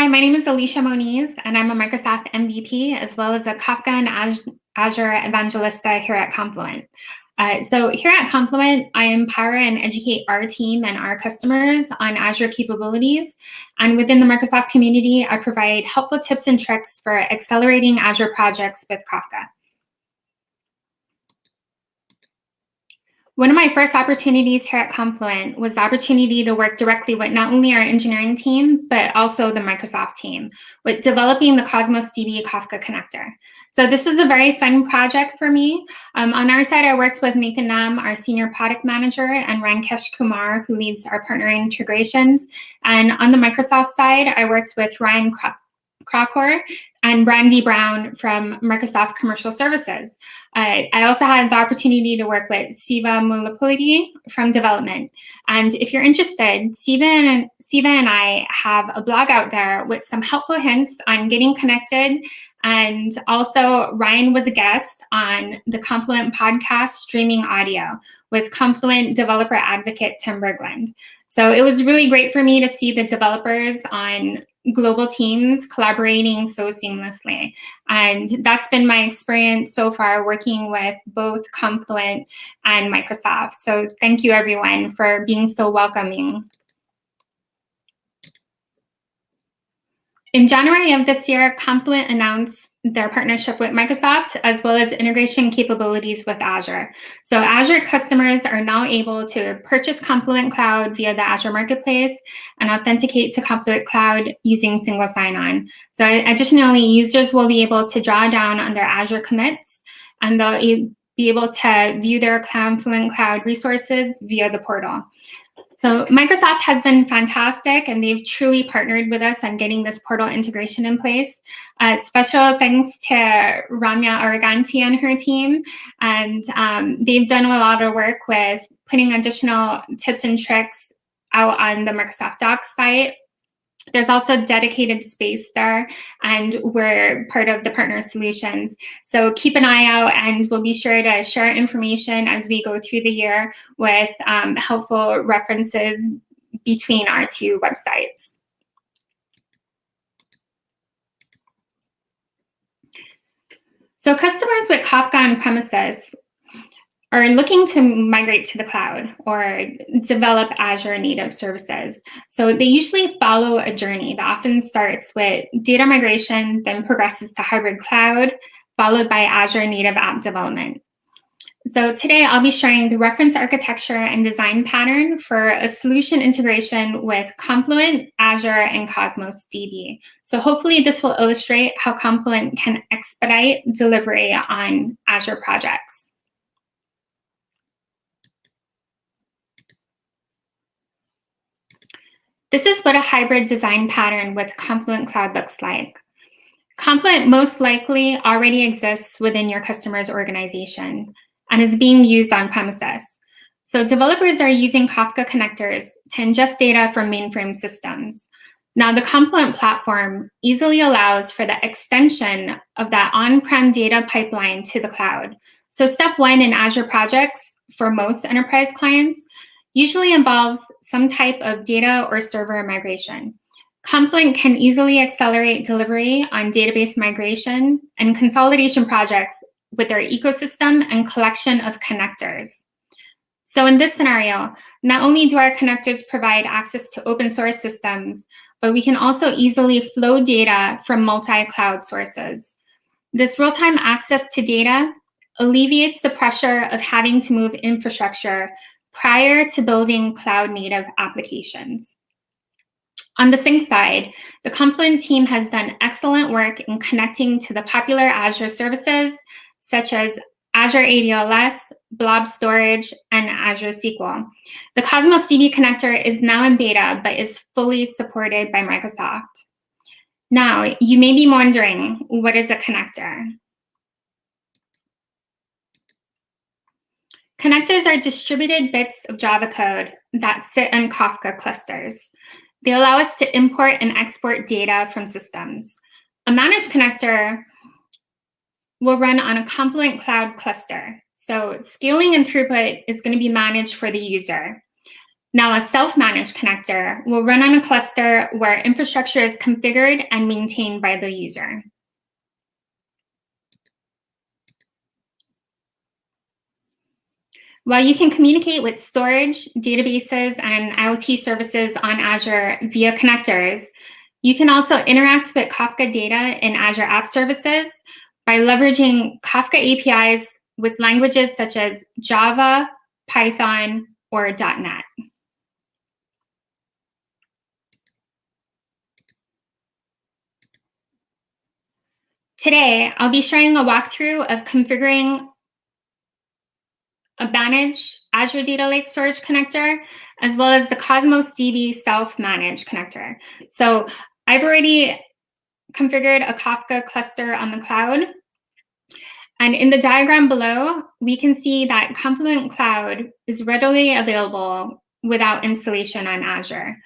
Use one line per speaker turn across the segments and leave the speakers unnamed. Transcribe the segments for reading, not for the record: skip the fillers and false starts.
Hi, my name is Alicia Moniz, and I'm a Microsoft MVP as well as a Kafka and Azure Evangelista here at Confluent. So here at Confluent, I empower and educate our team and our customers on Azure capabilities. And within the Microsoft community, I provide helpful tips and tricks for accelerating Azure projects with Kafka. One of my first opportunities here at Confluent was the opportunity to work directly with not only our engineering team, but also the Microsoft team with developing the Cosmos DB Kafka connector. So this was a very fun project for me. On our side, I worked with Nathan Nam, our senior product manager, and Rankesh Kumar, who leads our partner integrations. And on the Microsoft side, I worked with Ryan Crocker and Brandy Brown from Microsoft Commercial Services. I also had the opportunity to work with Siva Mulapudi from development. And if you're interested, Siva and I have a blog out there with some helpful hints on getting connected. And also, Ryan was a guest on the Confluent podcast streaming audio with Confluent developer advocate Tim Berglund. So it was really great for me to see the developers on global teams collaborating so seamlessly. And that's been my experience so far working with both Confluent and Microsoft. So thank you everyone for being so welcoming. In January of this year, Confluent announced their partnership with Microsoft, as well as integration capabilities with Azure. So Azure customers are now able to purchase Confluent Cloud via the Azure Marketplace and authenticate to Confluent Cloud using single sign-on. So additionally, users will be able to draw down on their Azure commits, and they'll be able to view their Confluent Cloud resources via the portal. So Microsoft has been fantastic, and they've truly partnered with us on getting this portal integration in place. Special thanks to Ramya Araganti and her team. And they've done a lot of work with putting additional tips and tricks out on the Microsoft Docs site. There's also dedicated space there, and we're part of the partner solutions. So keep an eye out, and we'll be sure to share information as we go through the year with helpful references between our two websites. So customers with Kafka on premises are looking to migrate to the cloud or develop Azure native services. So they usually follow a journey that often starts with data migration, then progresses to hybrid cloud, followed by Azure native app development. So today I'll be sharing the reference architecture and design pattern for a solution integration with Confluent, Azure, and Cosmos DB. So hopefully this will illustrate how Confluent can expedite delivery on Azure projects. This is what a hybrid design pattern with Confluent Cloud looks like. Confluent most likely already exists within your customer's organization and is being used on premises. So developers are using Kafka connectors to ingest data from mainframe systems. Now, the Confluent platform easily allows for the extension of that on-prem data pipeline to the cloud. So step one in Azure projects for most enterprise clients usually involves some type of data or server migration. Confluent can easily accelerate delivery on database migration and consolidation projects with their ecosystem and collection of connectors. So in this scenario, not only do our connectors provide access to open source systems, but we can also easily flow data from multi-cloud sources. This real-time access to data alleviates the pressure of having to move infrastructure prior to building cloud-native applications. On the sync side, the Confluent team has done excellent work in connecting to the popular Azure services, such as Azure ADLS, Blob Storage, and Azure SQL. The Cosmos DB connector is now in beta, but is fully supported by Microsoft. Now, you may be wondering, what is a connector? Connectors are distributed bits of Java code that sit on Kafka clusters. They allow us to import and export data from systems. A managed connector will run on a Confluent Cloud cluster. So scaling and throughput is going to be managed for the user. Now, a self-managed connector will run on a cluster where infrastructure is configured and maintained by the user. While you can communicate with storage, databases, and IoT services on Azure via connectors, you can also interact with Kafka data in Azure App Services by leveraging Kafka APIs with languages such as Java, Python, or .NET. Today, I'll be sharing a walkthrough of configuring a managed Azure Data Lake Storage connector, as well as the Cosmos DB self-managed connector. So I've already configured a Kafka cluster on the cloud. And in the diagram below, we can see that Confluent Cloud is readily available without installation on Azure.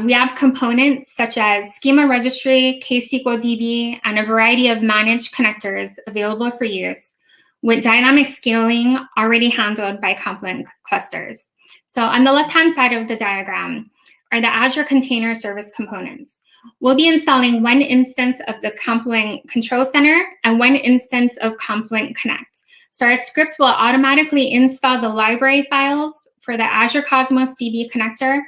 We have components such as Schema Registry, KSQL DB, and a variety of managed connectors available for use, with dynamic scaling already handled by Confluent clusters. So on the left-hand side of the diagram are the Azure Container Service components. We'll be installing one instance of the Confluent Control Center and one instance of Confluent Connect. So our script will automatically install the library files for the Azure Cosmos DB Connector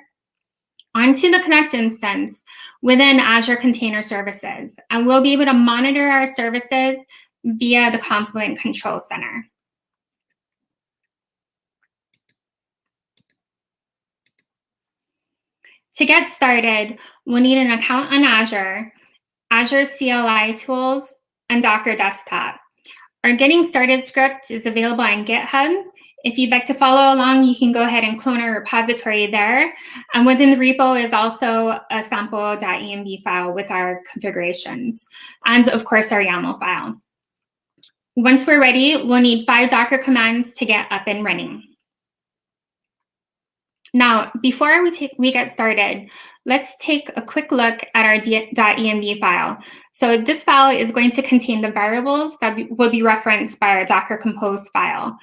onto the Connect instance within Azure Container Services. And we'll be able to monitor our services via the Confluent Control Center. To get started, we'll need an account on Azure, Azure CLI tools, and Docker Desktop. Our Getting Started script is available on GitHub. If you'd like to follow along, you can go ahead and clone our repository there. And within the repo is also a sample.env file with our configurations, and of course, our YAML file. Once we're ready, we'll need 5 Docker commands to get up and running. Now, before we get started, let's take a quick look at our .env file. So this file is going to contain the variables that will be referenced by our Docker Compose file.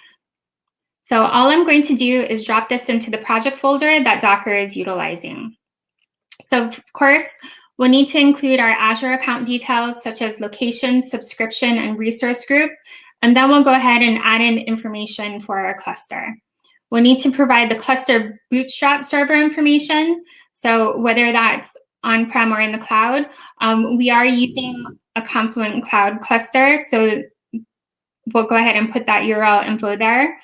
So all I'm going to do is drop this into the project folder that Docker is utilizing. So of course, we'll need to include our Azure account details such as location, subscription, and resource group. And then we'll go ahead and add in information for our cluster. We'll need to provide the cluster bootstrap server information. So whether that's on-prem or in the cloud, we are using a Confluent Cloud cluster. So we'll go ahead and put that URL info there.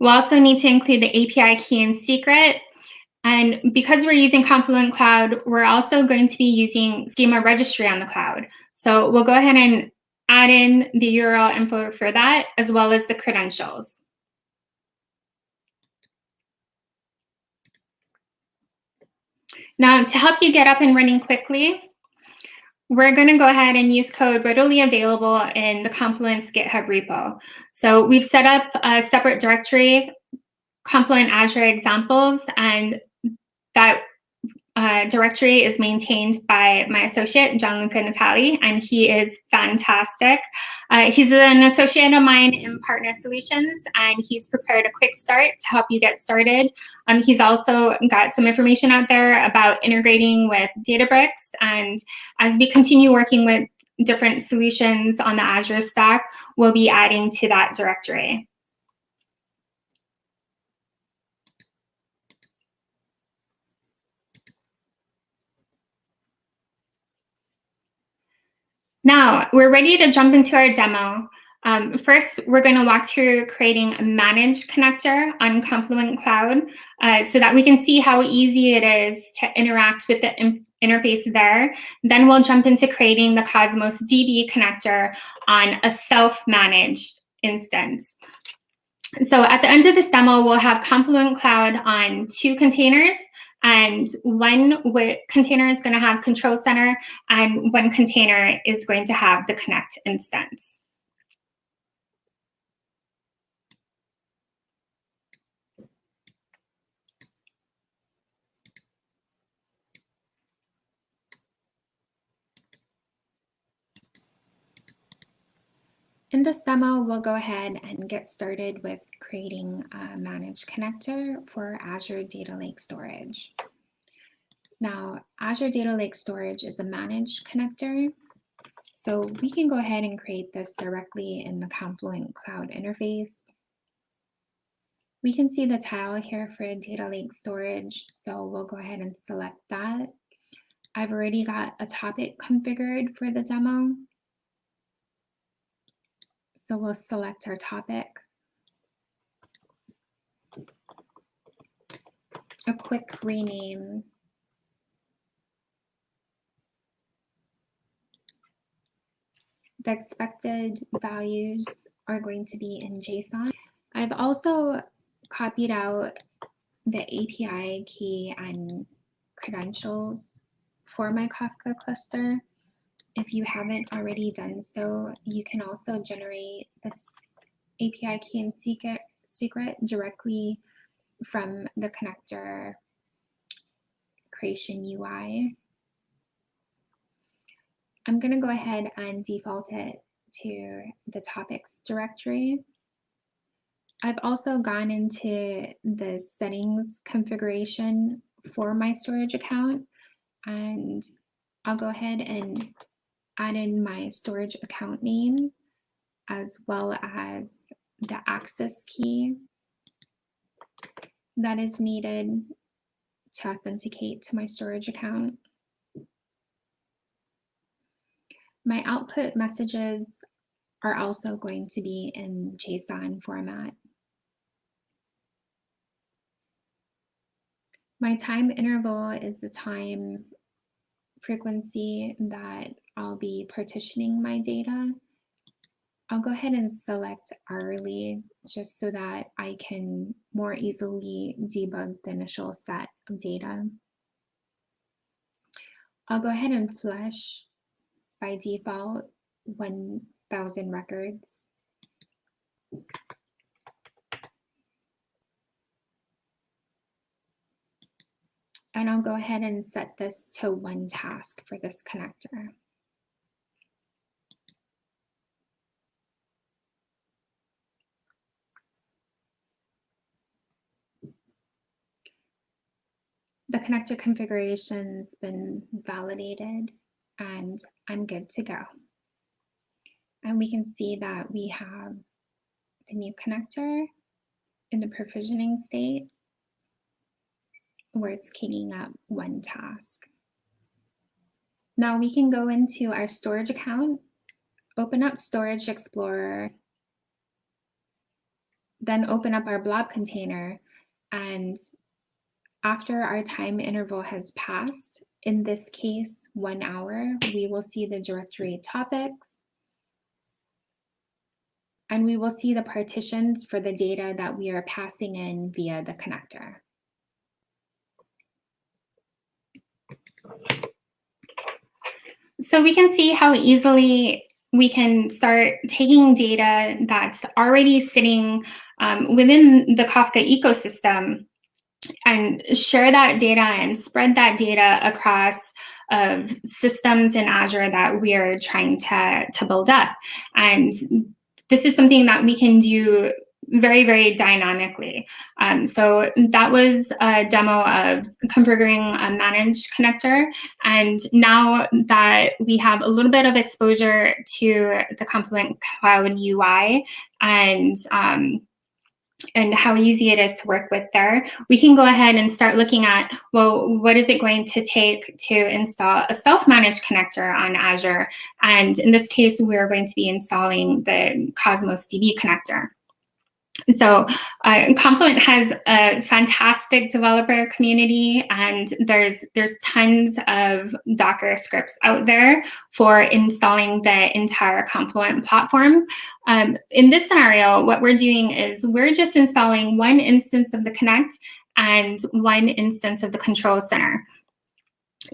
We'll also need to include the API key and secret. And because we're using Confluent Cloud, we're also going to be using Schema Registry on the cloud. So we'll go ahead and add in the URL info for that, as well as the credentials. Now, to help you get up and running quickly, we're going to go ahead and use code readily available in the Confluent's GitHub repo. So we've set up a separate directory, Confluent Azure examples, and that directory is maintained by my associate, Gianluca Natali, and he is fantastic. He's an associate of mine in Partner Solutions, and he's prepared a quick start to help you get started. He's also got some information out there about integrating with Databricks, and as we continue working with different solutions on the Azure stack, we'll be adding to that directory. Now, we're ready to jump into our demo. First, we're going to walk through creating a managed connector on Confluent Cloud so that we can see how easy it is to interact with the interface there. Then we'll jump into creating the Cosmos DB connector on a self-managed instance. So at the end of this demo, we'll have Confluent Cloud on 2 containers, and one container is going to have Control Center, and one container is going to have the Connect instance. In this demo, we'll go ahead and get started with creating a managed connector for Azure Data Lake Storage. Now, Azure Data Lake Storage is a managed connector, so we can go ahead and create this directly in the Confluent Cloud interface. We can see the tile here for Data Lake Storage, so we'll go ahead and select that. I've already got a topic configured for the demo. So we'll select our topic. A quick rename. The expected values are going to be in JSON. I've also copied out the API key and credentials for my Kafka cluster. If you haven't already done so, you can also generate this API key and secret directly from the connector creation UI. I'm going to go ahead and default it to the topics directory. I've also gone into the settings configuration for my storage account, and I'll go ahead and add in my storage account name as well as the access key that is needed to authenticate to my storage account. My output messages are also going to be in JSON format. My time interval is the time frequency that I'll be partitioning my data. I'll go ahead and select hourly just so that I can more easily debug the initial set of data. I'll go ahead and flush by default 1,000 records. And I'll go ahead and set this to one task for this connector. The connector configuration's been validated and I'm good to go. And we can see that we have the new connector in the provisioning state where it's keying up one task. Now we can go into our storage account, open up Storage Explorer, then open up our blob container, and after our time interval has passed, in this case, 1 hour, we will see the directory topics, and we will see the partitions for the data that we are passing in via the connector. So we can see how easily we can start taking data that's already sitting within the Kafka ecosystem and share that data and spread that data across systems in Azure that we are trying to build up. And this is something that we can do very, very dynamically. So that was a demo of configuring a managed connector. And now that we have a little bit of exposure to the Confluent Cloud UI and how easy it is to work with there, we can go ahead and start looking at, well, what is it going to take to install a self-managed connector on Azure? And in this case, we're going to be installing the Cosmos DB connector. So Confluent has a fantastic developer community, and there's tons of Docker scripts out there for installing the entire Confluent platform. In this scenario, what we're doing is we're just installing one instance of the Connect and one instance of the Control Center.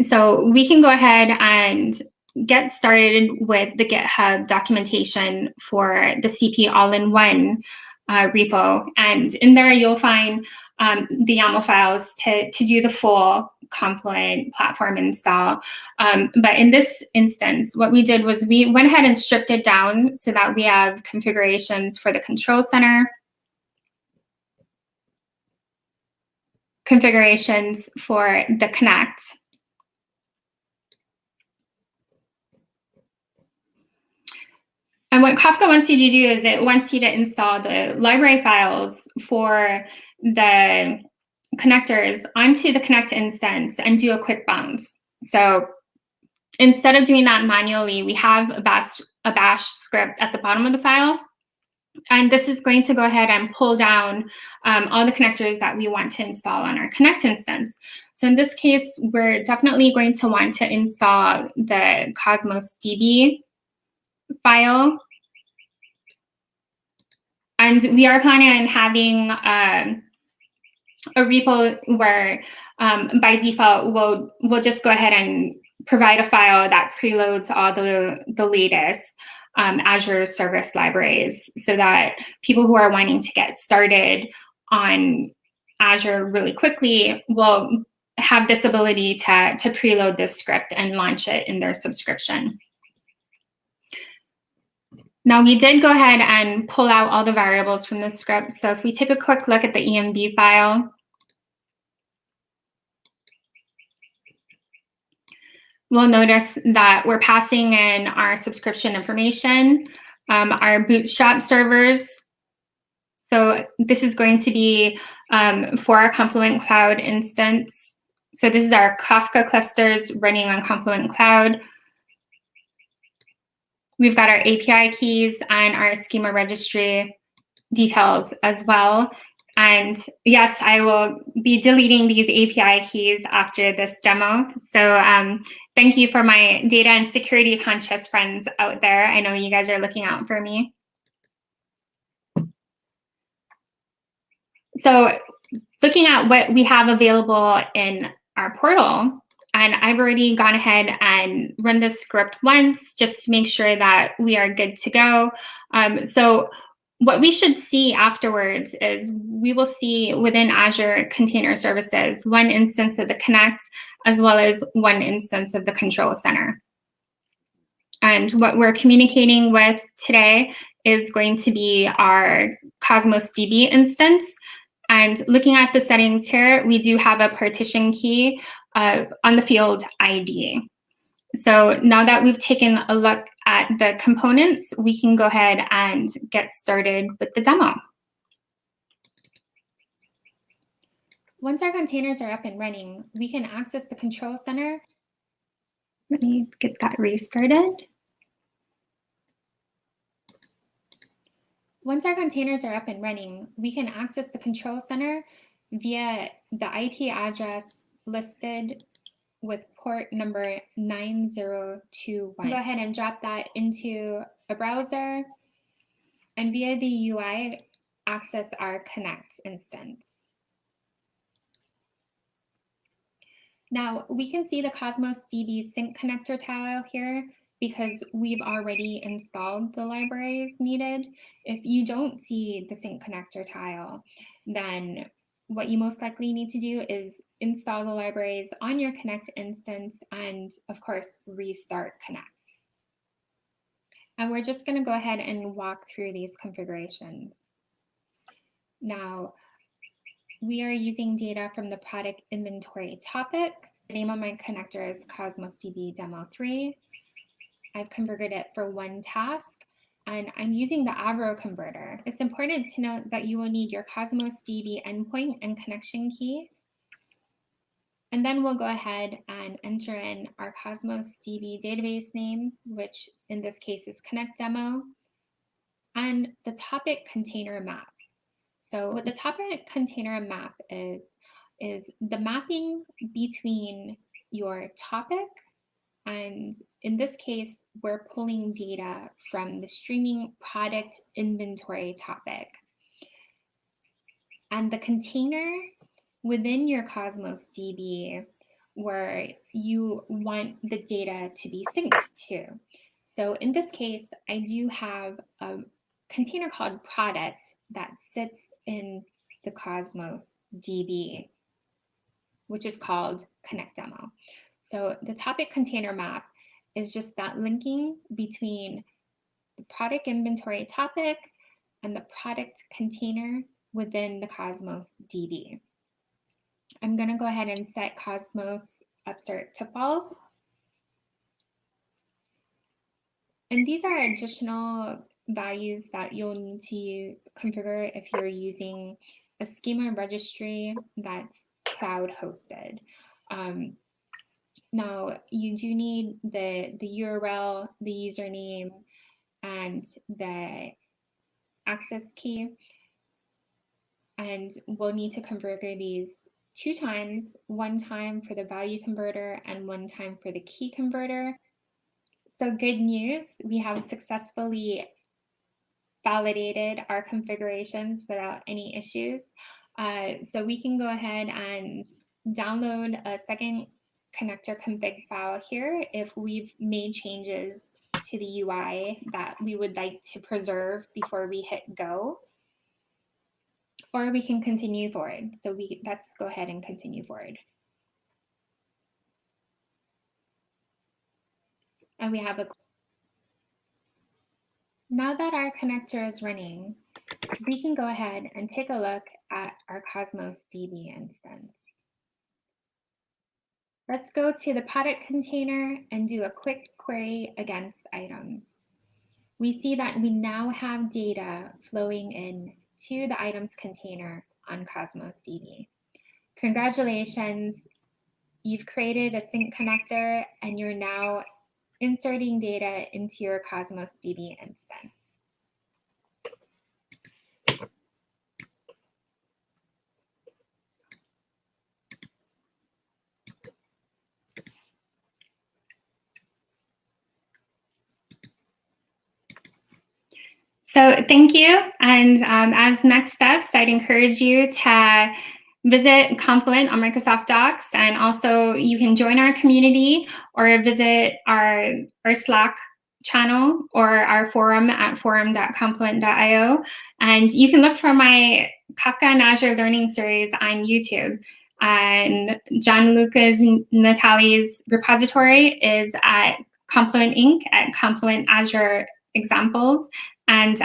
So we can go ahead and get started with the GitHub documentation for the CP all-in-one repo, and in there you'll find the YAML files to do the full Confluent platform install. But in this instance, what we did was we went ahead and stripped it down so that we have configurations for the control center, configurations for the Connect, and what Kafka wants you to do is it wants you to install the library files for the connectors onto the Connect instance and do a quick bounce. So instead of doing that manually, we have a bash script at the bottom of the file. And this is going to go ahead and pull down all the connectors that we want to install on our Connect instance. So in this case, we're definitely going to want to install the Cosmos DB file. And we are planning on having a repo where by default, we'll just go ahead and provide a file that preloads all the latest Azure service libraries so that people who are wanting to get started on Azure really quickly will have this ability to preload this script and launch it in their subscription. Now, we did go ahead and pull out all the variables from the script. So if we take a quick look at the env file, we'll notice that we're passing in our subscription information, our Bootstrap servers. So this is going to be for our Confluent Cloud instance. So this is our Kafka clusters running on Confluent Cloud. We've got our API keys and our schema registry details as well. And yes, I will be deleting these API keys after this demo. So thank you for my data and security conscious friends out there. I know you guys are looking out for me. So looking at what we have available in our portal, and I've already gone ahead and run this script once just to make sure that we are good to go. So what we should see afterwards is we will see within Azure Container Services one instance of the Connect as well as one instance of the Control Center. And what we're communicating with today is going to be our Cosmos DB instance. And looking at the settings here, we do have a partition key on the field ID. So now that we've taken a look at the components, we can go ahead and get started with the demo. Once our containers are up and running, we can access the control center. Let me get that restarted. Once our containers are up and running, we can access the control center via the IP address listed with port number 9021. Go ahead and drop that into a browser and via the UI, access our Connect instance. Now we can see the Cosmos DB sync connector tile here because we've already installed the libraries needed. If you don't see the sync connector tile, then what you most likely need to do is install the libraries on your Connect instance and, of course, restart Connect. And we're just going to go ahead and walk through these configurations. Now, we are using data from the product inventory topic. The name of my connector is Cosmos DB Demo 3. I've configured it for one task, and I'm using the Avro converter. It's important to note that you will need your Cosmos DB endpoint and connection key. And then we'll go ahead and enter in our Cosmos DB database name, which in this case is Connect Demo, and the topic container map. So what the topic container map is the mapping between your topic, and in this case, we're pulling data from the streaming product inventory topic. And the container within your Cosmos DB where you want the data to be synced to. So in this case, I do have a container called product that sits in the Cosmos DB. which is called Connect Demo. So the topic container map is just that linking between the product inventory topic and the product container within the Cosmos DB. I'm going to go ahead and set Cosmos upsert to false. And these are additional values that you'll need to configure if you're using a schema registry that's cloud hosted. Now, you do need the URL, the username, and the access key. And we'll need to configure these 2 times, 1 time for the value converter and 1 time for the key converter. So good news, we have successfully validated our configurations without any issues. So we can go ahead and download a second connector config file here if we've made changes to the UI that we would like to preserve before we hit go. Or we can continue forward. So let's go ahead and continue forward. And we have now that our connector is running, we can go ahead and take a look at our Cosmos DB instance. Let's go to the product container and do a quick query against items. We see that we now have data flowing in to the items container on Cosmos DB. Congratulations, you've created a sync connector and you're now inserting data into your Cosmos DB instance. So thank you. And as next steps, I'd encourage you to visit Confluent on Microsoft Docs, and also you can join our community or visit our Slack channel or our forum at forum.confluent.io. And you can look for my Kafka and Azure Learning Series on YouTube. And Gianluca's, Natalie's repository is at Confluent Inc. at Confluent Azure Examples. And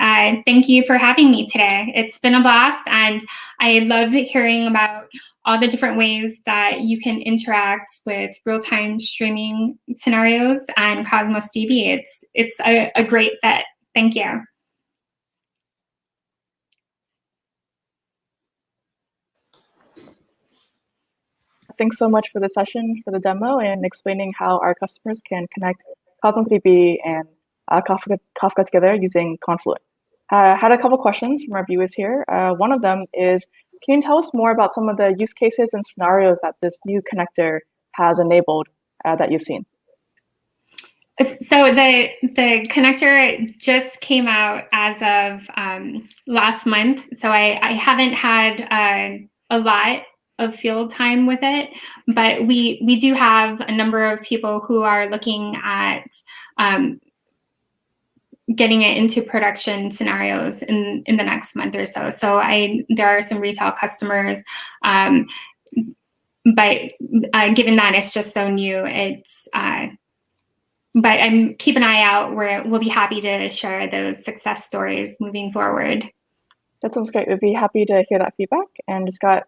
thank you for having me today. It's been a blast, and I love hearing about all the different ways that you can interact with real-time streaming scenarios and Cosmos DB. It's a great fit. Thank you.
Thanks so much for the session, for the demo, and explaining how our customers can connect Cosmos DB and Kafka together using Confluent. Had a couple questions from our viewers here. One of them is, can you tell us more about some of the use cases and scenarios that this new connector has enabled that you've seen?
So the connector just came out as of last month. So I haven't had a lot of field time with it, but we do have a number of people who are looking at getting it into production scenarios in the next month or so. So there are some retail customers, but given that it's just so new, but keep an eye out where we'll be happy to share those success stories moving forward.
That sounds great. We'd be happy to hear that feedback. And just got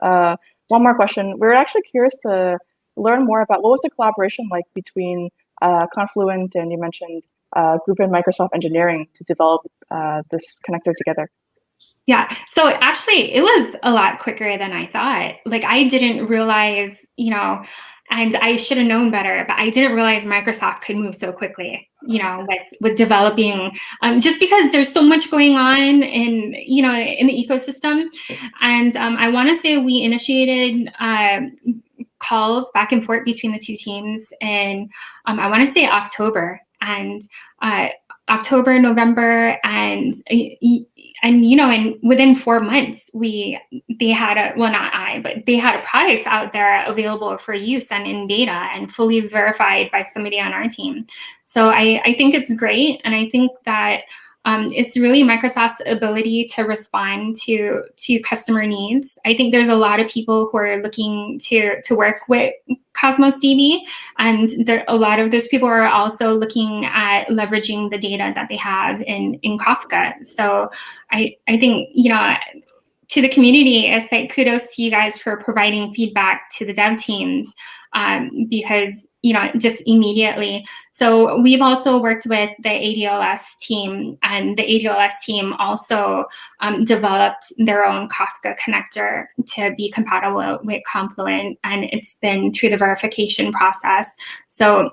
one more question. We're actually curious to learn more about what was the collaboration like between Confluent and you mentioned group in Microsoft engineering to develop this connector together.
Yeah, so actually it was a lot quicker than I thought. Like I didn't realize, and I should have known better, but I didn't realize Microsoft could move so quickly, with developing, just because there's so much going on in the ecosystem. And I want to say we initiated calls back and forth between the two teams in, I want to say October, and October, November, and within 4 months, they had products out there available for use and in beta and fully verified by somebody on our team. So I think it's great, and I think that it's really Microsoft's ability to respond to customer needs. I think there's a lot of people who are looking to work with Cosmos DB, and a lot of those people are also looking at leveraging the data that they have in Kafka. So I think, to the community, it's like kudos to you guys for providing feedback to the dev teams, because just immediately. So we've also worked with the ADLS team, and the ADLS team also developed their own Kafka connector to be compatible with Confluent, and it's been through the verification process. So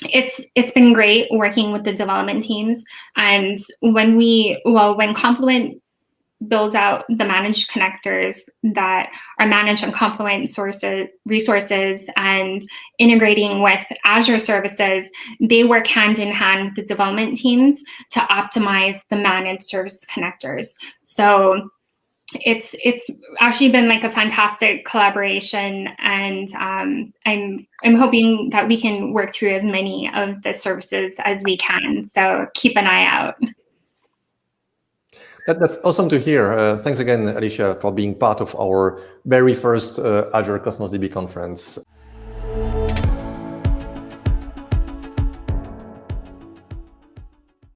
it's been great working with the development teams. And when Confluent builds out the managed connectors that are managed on Confluent resources and integrating with Azure services, they work hand in hand with the development teams to optimize the managed service connectors. So it's actually been like a fantastic collaboration, and I'm hoping that we can work through as many of the services as we can. So keep an eye out.
That's awesome to hear. Thanks again, Alicia, for being part of our very first Azure Cosmos DB conference.